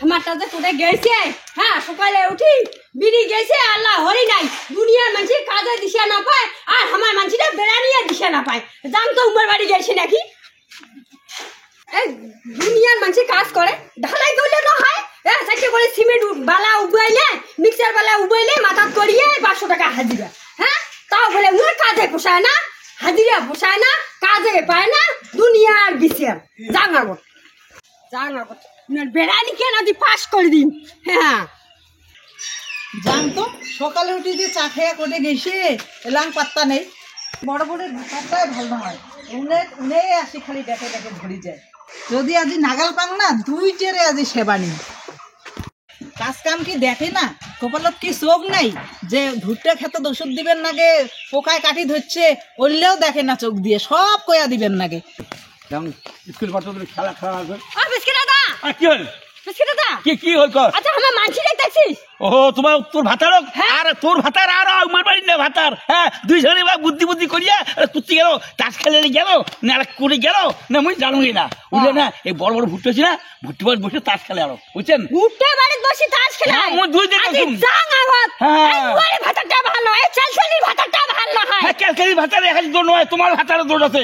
আমারটা যে কোথায় গেছে, হ্যাঁ সকালে উঠি বিড়ি গেছে আল্লাহ হরি নাই, দুনিয়ার মানুষ কাজে দিশা না পায় আর আমার মানুষটা বেড়া নিয়ে দিশা না পায়। জান তো উমের বাড়ি গেছে নাকি, এই দুনিয়ার মানুষ কাজ করে ঢালাই করলে না হয়, চারটে করে সিমেন্ট বালা উবাইলে মিক্সার বালা উবাইলে মাথা করিয়ে 500 টাকা হাজিরা, হ্যাঁ তাও বলে উমের কাজে পোষায় না, হাজিরা পোষায় না, কাজে পায় না, দুনিয়ার বিচার জানাবো জানাবো বেড়ানি কেন দি পাস করে দিন। হ্যাঁ জানতো সকালে উঠে যে চা খেয়ে কোটে গেছে এলাম পাত্তা নেই, বড় বড় পাত্তায় ভালো হয়, উনে উনে আসি খালি ডেকে ডেকে ধরি যায়। যদি আজি নাগাল পাং না দুই চেরে আজি সেবানি কাজ কাম কি দেখে না, কপালত কি চোখ নাই যে ভুট্টা খেতে ওষুধ দিবেন নাগে, পোকায় কাটি ধরছে ওইলেও দেখে না চোখ দিয়ে, সব কয়া দিবেন নাগে। স্কুল বাচ্চাদের খেলা খেলা আছে। বিস্কিট দাদা কি হল বিস্কিট দাদা কি হল কর? আচ্ছা আমার মানছি দেখতেছিস? ও তোমার তোর ভাতার আর তোর ভাতার আর আমার বাড়ি না ভাতার, হ্যাঁ দুই জনে বুদ্ধি বুদ্ধি করিয়া কুত্তি গেল, তাস খেলে গেল না করে গেল না, মুই জানুই না বুঝলে না। এই বড় বড় ভুট্টা ছিল না, ভুট্টি বাড়ি বসে তাস খেলে আরো বুঝছেন, ভুট্টে বাড়ি বসে তাস খেলে মুই দুই দিন ভাতাটা ভালো, এই চালচালির ভাতাটা ভালো হয়। ক্যালকারি ভাতার এখানে দৌড় নয়, তোমার ভাতারের দৌড় আছে।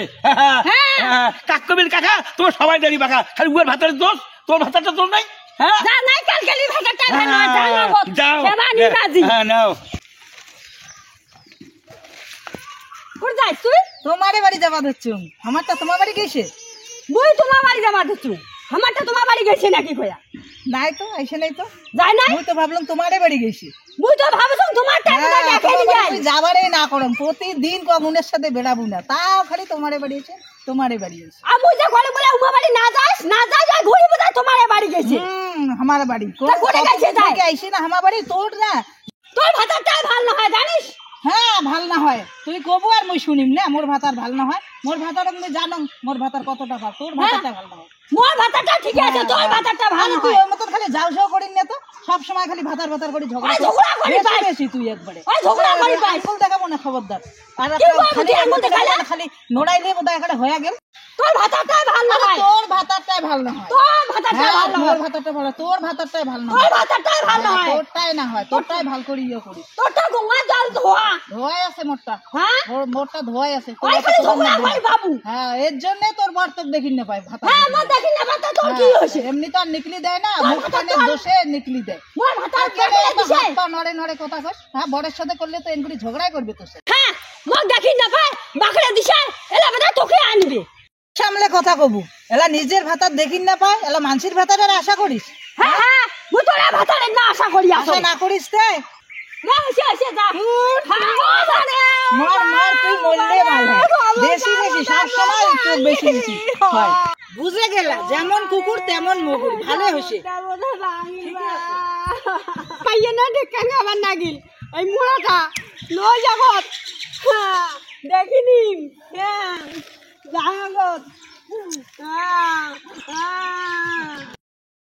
কাকবির কাকা তোমার সবাই দাঁড়ি বাঁকা, খালি উয়ের ভাতারের দোষ, তোর ভাতারটা দৌড় নাই। হ্যাঁ যা নাই কালকালির ভাতাটা ভালো হয়, যাও সেবানি রাজি। হ্যাঁ নাও। কোন যাই তুই? তোমারে বাড়ি যাবা ধরছো, আমারটা তোমার বাড়ি গেছে? বই তোমার বাড়ি যাবা ধরছু, আমারটা তোমার বাড়ি গেছে নাকি কয়া? নাই তো আইসে নাই তো, যাই নাই, মুই তো ভাবলাম তোমারে বাড়ি গেছে। মুই তো ভাবছুম তোমারটা কোথায় দেখে নি যাই। যাবারে না করম, প্রতিদিন কমুনের সাথে বেড়াবো না, তাও খালি তোমারে বাড়ি আছে তোমারে বাড়ি আছে। আর মুই যে ঘরে বলে উমা বাড়ি না যাস না যাই যাই ঘুরি বোঝাই তোমার বাড়ি গেছে। আমার বাড়ি কোথায় গেছে যাই আইসি না, আমার বাড়ি তোর না, তোর ভাতাটাই ভালো না হয় জানিস। হ্যাঁ ভাল না হয় তুই কবু আর মুই শুনিম না, মোর ভাতার ভাল না হয়, মোর ভাতার আমি জানো মোর ভাতার কতটা ভালো, তোর ভাতারটা ভালো না হয়। মোর ভাতাটা ঠিক আছে, তোর ভাতাটা ভালো তুই হয়। ওর মতন খালি যাও যাও করিস না তো, সব সময় খালি ভাতার ভাতার করে ঝগড়া ঝগড়া করি বেশি পাই। বেশি তুই একবারে ওই ঝগড়া করি পাই। আঙ্গুল দেখাবো না খবরদার, আর কি করবো খালি তুই আঙ্গুল আঙ্গুল দেখালে? খালি নড়াইলে বোধহয় এখানে হয়ে গেল। তোর ভাতাটাই ভালো হয়, তোর ভাতারটাই ভালো না হয়, তোর ভাতাটা হ্যাঁ ভালো তোর হয়, ভাতারটা ভালো, তোর ভাতারটাই ভালো না তোর হয়, ভাতাটাই ভালো হয়, তোরটাই না হয়, তোরটাই ভাল করে ইয়ে করিস। তোরটা গঙ্গা জল ধোয়া। ধোয়াই আছে মোরটা, হ্যাঁ মোরটা ধোয়াই আছে। ওই খালি ঝগড়া করি বাবু। হ্যাঁ এর জন্য তোর বর তোকে দেখি না পায় ভাতা, হ্যাঁ আমার দেখি না ভাতা তোর কি হয়েছে? এমনি তো আর নিকলি দেয় না, তোর মুখ ভাতা কানের তোর- দোষে নিকলি দেয়। মোর ভাতার আর কেন কেটে এত দিছে? হাত পা নড়ে নড়ে কথা কস? হ্যাঁ বরের সাথে করলে তো এনগুলি ঝগড়াই করবে তোর সাথে। হ্যাঁ মোর দেখি না পায় বাকড়ে দিছে, এলা বেটা তোকে আনবে। সামলে কথা কবু, এলা নিজের ভাতার দেখি না পায়, এলা মানসির ভাতার আশা করিস? হ্যাঁ হ্যাঁ মুই তোর ভাতারে না আশা করি আসো আশা না করিস তাই না এসে এসে যা। হ্যাঁ ও জানে মার মার তুই মরলে ভালো, বেশি বেশি সব সময় তোর বেশি বেশি হয়। বুঝে গেলা যেমন কুকুর তেমন মুগুর, ভালো হয়েছে। পাইয়ে না দেখে আমার নাগিল এই মোড়াটা লই যাবত দেখিনি। হ্যাঁ যাগত